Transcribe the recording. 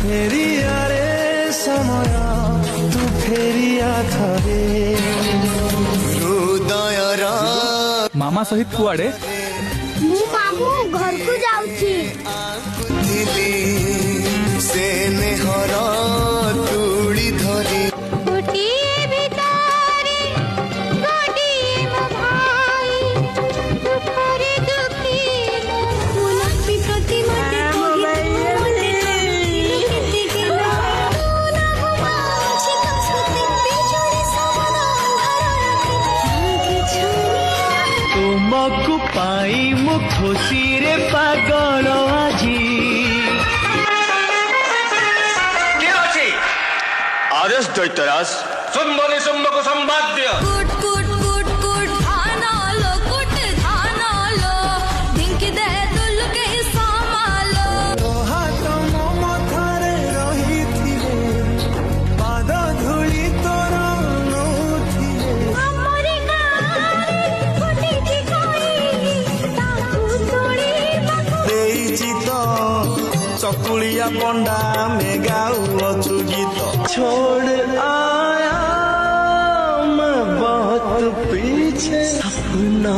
ଫେରିଆ ରେ ସମୟ ତୁ ଫେରିଆ ଥରେ ହୃଦୟର ମାମା ସହିତ କୁଆଡେ? ମୁଁ ମାମୁଁ ଘରକୁ ଯାଉଛି। ଥିଲି ସେ ନେହର ତୁଳି ଧରି ଗୋଟିଏ ଭିତରେ ଗୋଟିଏ ମୋ ଭାଇ ଦୁଃଖରେ ଦୁଃଖୀ ମୋ ଲକ୍ଷ୍ମୀ ପ୍ରତି ମତେ ତୁମକୁ ପାଇ ମୁଁ ଖୁସିରେ ପାଗଳ ଆଜି। आदेश दैत्यराज सुम्बने सुम्बको संवाद्य कुट कुट कुट कुट धानालो कुट धानालो ढिंकी दे दुल के समालो ତୋ ହାତ ମୋ ମଥାରେ ରହିଥିଲେ ପାଦ ଧୂଳି ତୋର ନଉଥିଲେ ଆମରି ଗାଁରେ ଫୁଟିଛି କୋଇଲି ତାକୁ ତୋଳିବାକୁ ଦେଇଛି ତ ଚକୁଳିଆ ପଣ୍ଡା ଆମେ ଗାଉଅଛୁ ଗୀତ छोड़ आया मैं बहुत पीछे सपना